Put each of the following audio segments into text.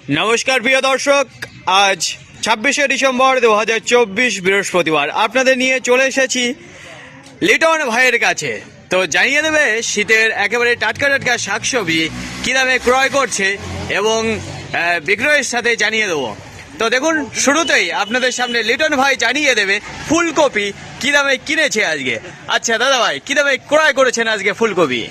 নমস্কার প্রিয় দর্শক, আজ 26শে ডিসেম্বর 2024 বৃহস্পতিবার আপনাদের নিয়ে চলে এসেছি লিটন ভাইয়ের কাছে। তো জানিয়ে দেবে শীতের একেবারে টাটকা টাটকা শাকসবজি কী দামে ক্রয় করছে এবং বিক্রয়ের সাথে জানিয়ে দেবো। তো দেখুন, শুরুতেই আপনাদের সামনে লিটন ভাই জানিয়ে দেবে ফুলকপি কী দামে কিনেছে আজকে। আচ্ছা দাদা ভাই, কী দামে ক্রয় করেছেন আজকে ফুলকপি?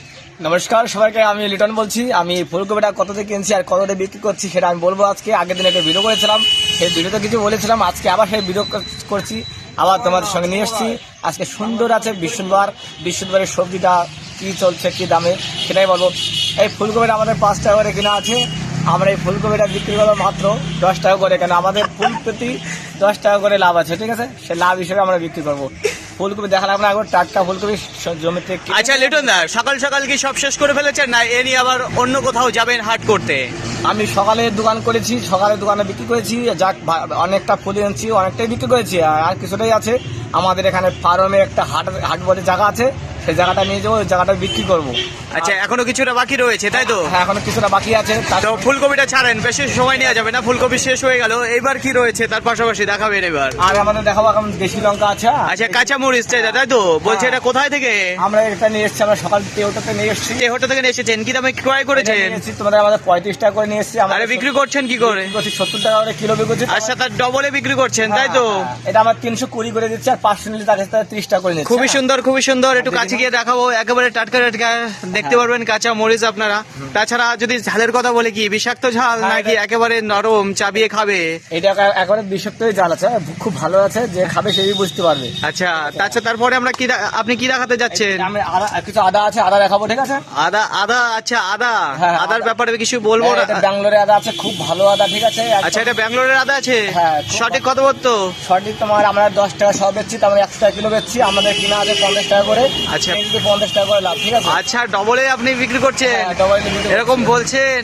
নমস্কার সবাইকে, আমি লিটন বলছি। আমি ফুলকপিটা কততে কিনছি আর কততে বিক্রি করছি সেটা আমি বলবো আজকে। আগের দিন একটা ভিডিও করেছিলাম, সেই ভিডিওতে কিছু বলেছিলাম, আজকে আবার সেই ভিডিও করছি, আবার তোমাদের সঙ্গে নিয়ে এসেছি। আজকে সুন্দর আছে বৃহস্পতিবারের সবজিটা কী চলছে, কী দামে সেটাই বলবো। এই ফুলকপিটা আমাদের 5 টাকা করে কেনা আছে। আমরা এই ফুলকপিটা বিক্রি করবো মাত্র 10 টাকা করে, কেন আমাদের ফুল প্রতি 10 টাকা করে লাভ আছে, ঠিক আছে? সে লাভ হিসেবে আমরা বিক্রি করবো। ফুলকপি দেখালাম না, এখন টাটকা ফুলকপি জমিতে। আচ্ছা লিটন দা, সকাল সকাল কি সব শেষ করে ফেলেছেন না এ নিয়ে আবার অন্য কোথাও যাবেন হাট করতে? আমি সকালে দোকান করেছি, সকালে দোকানে বিক্রি করেছি, যাক অনেকটা ফুল এনেছি, অনেকটাই বিক্রি করেছি, আর কিছুটাই আছে। আমাদের এখানে ফার্মে একটা হাট বলে জায়গা আছে, সেই জায়গাটা নিয়ে যাবো, ওই জায়গাটা বিক্রি করবো। আচ্ছা, এখনো কিছুটা বাকি রয়েছে তাই তো? হ্যাঁ, এখনো কিছুটা বাকি আছে। তো ফুলকপিটা ছাড়েন, বেশি সময় নেওয়া যাবে না, ফুলকপি শেষ হয়ে গেল। এবার কি রয়েছে তার পাশাপাশি দেখাবেন এবার? আর আমাদের দেখাবো এখন দেশি লঙ্কা আছে। আচ্ছা, কাঁচামরিচ তাই তো? বলছে এটা কোথায় থেকে? আমরা এটা নিয়ে এসেছি, আমরা সকাল টেউটাতে নিয়ে এসেছি। হোটেল থেকে নিয়ে এসেছেন, কি দামে ক্রয় করেছেন? তোমাদের আমাদের 35 টাকা করে নিয়ে এসেছি। আরে বিক্রি করছেন কি করে? 70 টাকা করে কিলো বিক্রি করছি। আচ্ছা, তার ডবলে বিক্রি করছেন তাই তো? এটা আমার 320 করে দিচ্ছে, আর 500 নিলে তার কাছে 30 টাকা করে নিচ্ছে। খুবই সুন্দর, খুবই সুন্দর। একটু কাছে গিয়ে দেখাবো, একেবারে টাটকা টাটকা দেখতে পারবেন কাঁচা মরিচ আপনারা। তাছাড়া যদি ঝালের কথা বলে, কি বিষাক্ত ঝাল নাকি একেবারে নরম চাবিয়ে খাবে? এটা একেবারে বিষাক্ত ঝাল আছে, খুব ভালো আছে, যে খাবে সেই বুঝতে পারবে। আচ্ছা, তারপরে আমরা কি আপনি কি দেখাতে যাচ্ছেন? আমি কিছু আদা আছে, আদা দেখাবো, ঠিক আছে? আদা। আচ্ছা, হ্যাঁ, আদার ব্যাপারে কিছু বলবো না? এটা ব্যাঙ্গালোরে আদা আছে, খুব ভালো আদা, ঠিক আছে? আচ্ছা, এটা ব্যাঙ্গালোরের আদা আছে? হ্যাঁ। সঠিক কত বলতো? সঠিক তোমার আমরা 10 টাকা সব বেচছি, তার 100 টাকা কিলো বেচছি। আমাদের কিনা আছে 50 টাকা করে। আচ্ছা, 50 টাকা করে লাভ, ঠিক আছে? আচ্ছা, ডবলে আপনি বিক্রি করছেন এরকম বলছেন?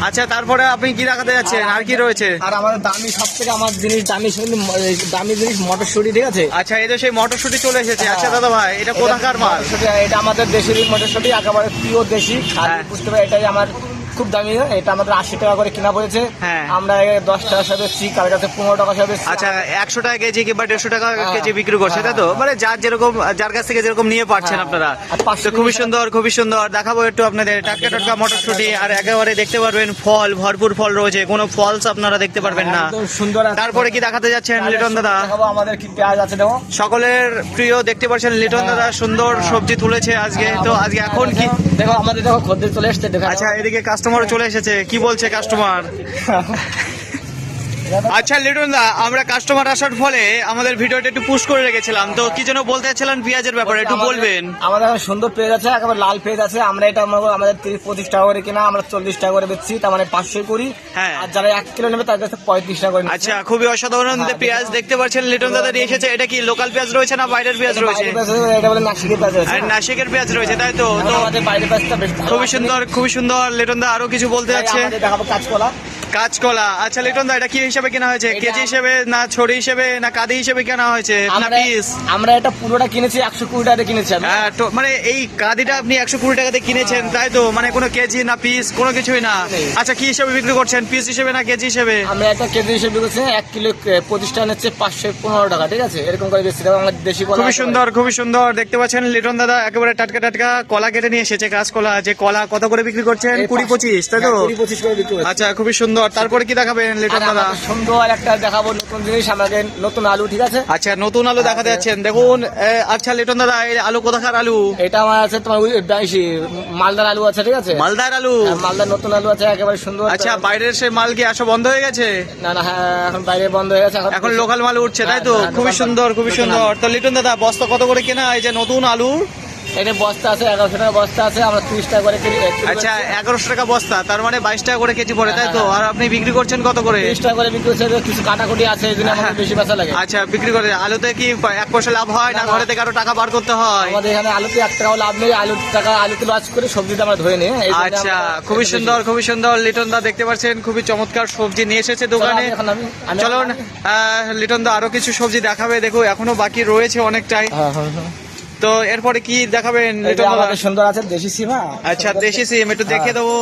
আচ্ছা, তারপরে আপনি কি দেখাতে যাচ্ছেন? আর কি রয়েছে? আর আমাদের দামি, সব থেকে আমার জিনিস দামি জিনিস মটরশুঁটি, ঠিক আছে? আচ্ছা, এই তো সেই মটরশুঁটি চলে এসেছে। আচ্ছা দাদা ভাই, এটা কোথাকার মাল? এটা আমাদের দেশের মটরশুঁটি, একেবারে পিওর দেশি। বুঝতে পারি, এটাই আমার খুব দামি। এটা আমাদের 80 টাকা করে কিনা পড়েছে। আমরা 10 টাকা সব বেচছি, কার কাছে 15 টাকা সব বেচছি। আচ্ছা, 100 টাকা কেজি কিংবা 150 টাকা কেজি বিক্রি করছে তাই তো? মানে যার কাছ থেকে যেরকম নিয়ে পাচ্ছেন আপনারা। খুবই সুন্দর, খুবই সুন্দর। দেখাবো একটু আপনাদের টাটকা টাটকা মটরশুঁটি, আর একেবারে দেখতে পারবেন ফল, ভরপুর ফল রয়েছে, কোনো ফলস আপনারা দেখতে পারবেন না। সুন্দর। তারপরে কি দেখাতে যাচ্ছেন লিটন দাদা? আমাদের কি পেঁয়াজ আছে, দেখো। সকলের প্রিয়, দেখতে পাচ্ছেন লিটন দাদা সুন্দর সবজি তুলেছে আজকে। তো আজকে এখন কি দেখো, আমাদের দেখো খদ্দের চলে এসছে। আচ্ছা, এদিকে কাস্টমারও চলে এসেছে। কি বলছে কাস্টমার? আচ্ছা লিটন দা, আমরা কাস্টমার আসার ফলে আমাদের ভিডিওটা একটু পুশ করে রেখেছিলাম, তো কি যেন বলতে চাচ্ছিলেন পেঁয়াজের ব্যাপারে, একটু বলবেন? আমাদের সুন্দর পেঁয়াজ আছে, একেবারে লাল পেঁয়াজ আছে। আমরা এটা আমাদের 30-25 টাকা করে কিনা, আমরা 40 টাকা করে বেচছি, তার মানে 500 করি। হ্যাঁ, আর যারা 1 কিলো নেবে তার কাছে 35 টাকা করে। আচ্ছা, খুবই অসাধারণ পেঁয়াজ দেখতে পাচ্ছেন লিটন দাদা নিয়ে এসেছে। এটা কি লোকাল পেঁয়াজ রয়েছে না বাইরের পেঁয়াজ রয়েছে? এটা বলে নাসিকের পেঁয়াজ আছে। আর নাসিকের পেঁয়াজ রয়েছে তাই তো? তো আমাদের বাইরের পেঁয়াজটা বেশ খুবই সুন্দর, খুবই সুন্দর। লিটন দা আরো কিছু বলতে যাচ্ছে? দেখাবো কাঁচকলা। আচ্ছা লিটন দা, এটা কি হিসাবে কেনা হয়েছে? কেজি হিসেবে না ছড়ি হিসেবে না কাঁদি হিসেবে কেনা হয়েছে না পিস? আমরা এটা পুরোটা কিনেছি 120 টাকা কিনেছি। হ্যাঁ, তো মানে এই কাঁদিটা আপনি 120 টাকাতে কিনেছেন তাই তো? মানে কোনো কেজি না পিস, কোনো কিছুই না? আচ্ছা, কি হিসাবে বিক্রি করছেন? পিস হিসেবে না কেজি হিসেবে? আমরা একটা কেজি হিসেবে বিক্রি করছি। 1 কিলো 25 টাকা নিচ্ছে, 515 টাকা, ঠিক আছে? এরকম করে বেশি আমরা দেশি কলা। খুবই সুন্দর, খুবই সুন্দর। দেখতে পাচ্ছেন লিটন দাদা একেবারে টাটকা টাটকা কলা কেটে নিয়ে এসেছে। কাঁচকলা আছে। কলা কত করে বিক্রি করছেন? 20-25 তাই তো? 20-25 করে বিক্রি করছি। আচ্ছা, খুবই সুন্দর। তারপরে কি দেখাবেন লিটন দাদা? সুন্দর একটা দেখাবো নতুন জিনিস, আমাদের নতুন আলু, ঠিক আছে? আচ্ছা, নতুন আলু দেখাতে যাচ্ছেন, দেখুন। আচ্ছা লিটন দাদা, এই আলু কোথাকার আলু? এটা আমার আছে তোমার মালদার আলু আছে, ঠিক আছে? মালদার আলু? মালদার নতুন আলু আছে, একেবারে সুন্দর। আচ্ছা, বাইরের সে মাল কি আসা বন্ধ হয়ে গেছে? না, হ্যাঁ, এখন বাইরে বন্ধ হয়ে গেছে, এখন লোকাল মাল উঠছে তাই তো? খুবই সুন্দর, খুবই সুন্দর। তো লিটন দাদা, বস্তা কত করে কেনা এই যে নতুন আলু? এটা বস্তা আছে 1100 টাকা বস্তা আছে, আমরা 30 টাকা করে কিনি। আচ্ছা, 1100 টাকা বস্তা, তার মানে 22 টাকা করে কেজি পড়ে তাই তো? আর আপনি বিক্রি করছেন কত করে? 30 টাকা করে বিক্রি করছে। কিছু কাটাকুটি আছে, এই জন্য আমাদের বেশি পয়সা লাগে। আচ্ছা, বিক্রি করে আলুতে কি 1 পয়সা লাভ হয় না ঘরে থেকে আরো টাকা বার করতে হয়? আমাদের এখানে আলুতে 1 টাকাও লাভ নেই। আলুতে লস করে সবজিটা আমরা ধরে নিই। আচ্ছা, খুবই সুন্দর, খুবই সুন্দর। লিটন দা দেখতে পাচ্ছেন খুবই চমৎকার সবজি নিয়ে এসেছে দোকানে। চলুন লিটন দা আরো কিছু সবজি দেখাবে। দেখো এখনো বাকি রয়েছে অনেকটাই। তো এরপরে কি দেখাবেন এটা লিটন দাদা? আমাদের সুন্দর আছে দেশি সীমা। আচ্ছা, দেশি সিম একটু দেখে দেবো,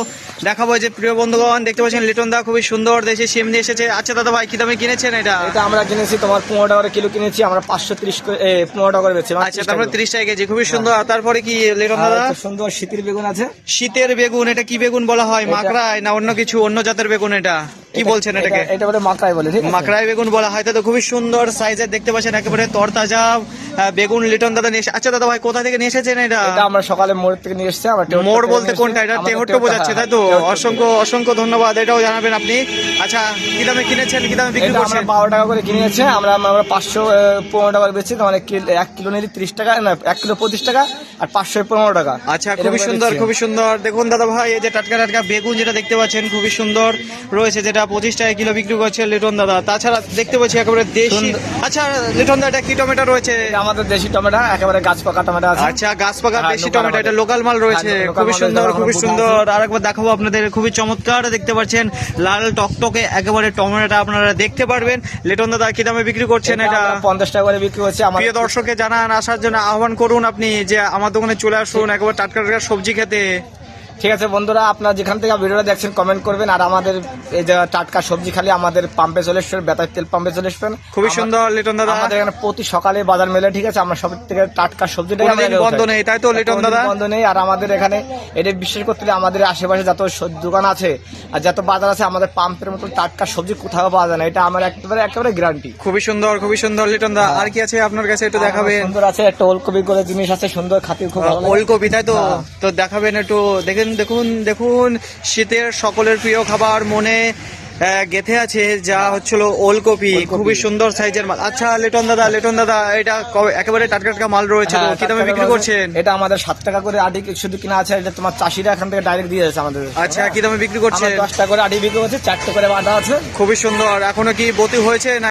দেখাবো। যে প্রিয় বন্ধুগণ দেখতে পাচ্ছেন লিটন দা খুবই সুন্দর দেশি সিম নিয়ে এসেছে। আচ্ছা দাদা ভাই, কি দামে কিনেছেন এটা? এটা আমরা কিনেছি তোমার 15 টাকা করে কিলো কিনেছি, আমরা 530 15 টাকা করে বেচছি। আচ্ছা, তারপরে 30 টাকা কেজি, খুবই সুন্দর। আর তারপরে কি লিটন আর দাদা? একটা সুন্দর শীতের বেগুন আছে। শীতের বেগুন, এটা কি বেগুন বলা হয়? মাকড়াই না অন্য কিছু, অন্য জাতের বেগুন এটা? কি বলছেন এটাকে? এটা বলে মাকড়াই বলে, ঠিক আছে? মাকড়াই বেগুন বলা হয়। তো খুবই সুন্দর সাইজের দেখতে পাচ্ছেন, একেবারে তরতাজা বেগুন লিটন দাদা নিয়ে এসে। আচ্ছা দাদা ভাই, কোথা থেকে নিয়ে এসেছেন এটা? এটা আমরা সকালে মোড় থেকে নিয়ে এসেছি। আমরা মোড় বলতে কোনটা? এটা তেহট্ট বোঝাচ্ছে, তাই তো? অসংখ্য অসংখ্য ধন্যবাদ, এটাও জানাবেন আপনি। আচ্ছা, কি দামে কিনেছেন, কি দামে বিক্রি এটা আমরা করছেন? 12 টাকা করে কিনেছে, আমরা 515 টাকা করে বেচছি। তোমার 1 কিলো নিলে 30 টাকা, না 1 কিলো 25 টাকা, আর 515 টাকা। আচ্ছা, খুবই সুন্দর, খুবই সুন্দর। দেখুন দাদা ভাই, এই যে টাটকা টাটকা বেগুন যেটা দেখতে পাচ্ছেন খুবই সুন্দর রয়েছে, যেটা 25 টাকা কিলো বিক্রি করছে লিটন দাদা। তাছাড়া দেখতে পাচ্ছি একেবারে দেশি। আচ্ছা লিটন দাদা, এটা কি টমেটো রয়েছে? এটা আমাদের দেশি টমেটো, একেবারে গাছ পাকা টমেটো আছে। আচ্ছা, গাছ পাকা হ্যাঁ, দেশি লোকাল টমেটো, এটা আমাদের। লোকাল মাল রয়েছে। হ্যাঁ, লোকাল খুবই মাল সুন্দর, রয়েছে, খুবই আমার সুন্দর। আরেকবার দেখাবো আপনাদের, খুবই চমৎকার দেখতে পাচ্ছেন লাল টকটকে একেবারে টমেটোটা আপনারা দেখতে পারবেন। লিটন দাদা, কি দামে বিক্রি করছেন এটা? আমরা 50 টাকা করে বিক্রি হচ্ছে। আমার প্রিয় দর্শককে জানান, আসার জন্য আহ্বান করুন আপনি, যে আমার দোকানে চলে আসুন একেবারে টাটকা টাটকা সবজি খেতে। ঠিক আছে বন্ধুরা, আপনারা যেখান থেকে ভিডিওটা দেখছেন কমেন্ট করবেন, আর আমাদের এই যে টাটকা সবজি খালি আমাদের পাম্পে চলে আসবেন, বেতার তেল পাম্পে চলে আসবেন। খুবই সুন্দর লিটন দাদা। আমাদের এখানে প্রতি সকালে বাজার মেলে, ঠিক আছে? আমরা সব থেকে টাটকা সবজিটাই কোনোদিন বন্ধ নেই, তাই তো লিটন দাদা? বন্ধ নেই। আর আমাদের এখানে এটা বিশ্বাস করতে হলে আমাদের আশেপাশে যত দোকান আছে আর যত বাজার আছে, আমাদের পাম্পের মতো টাটকা সবজি কোথাও পাওয়া যায় না, এটা আমার একেবারে গ্যারান্টি। খুবই সুন্দর, খুবই সুন্দর লিটন দা। আর কি আছে আপনার কাছে একটু দেখাবেন? সুন্দর আছে একটা ওলকপি করে জিনিস আছে, সুন্দর খাতি, খুব ভালো লাগে। ওলকপি, তাই তো? হ্যাঁ। তো দেখাবেন একটু, দেখেন, দেখুন দেখুন, শীতের সকলের প্রিয় খাবার মনে গেথে আছে, যা হচ্ছিল ওলকপি। খুবই সুন্দর সাইজের মাল। আচ্ছা লিটন দাদা, লিটন দাদা, এটা একেবারে টাটকা টাটকা মাল রয়েছে, তো হ্যাঁ, কি দামে বিক্রি করছেন? এটা আমাদের 7 টাকা করে আটি শুধু কিনা আছে, এটা তোমার চাষিরা এখান থেকে ডাইরেক্ট দিয়ে যাচ্ছে আমাদের। আচ্ছা, কি দামে বিক্রি করছেন? 10 টাকা করে আটি বিক্রি হচ্ছে, 4 টাকা করে বাটা আছে। খুবই সুন্দর। এখনো কি বতি হয়েছে না?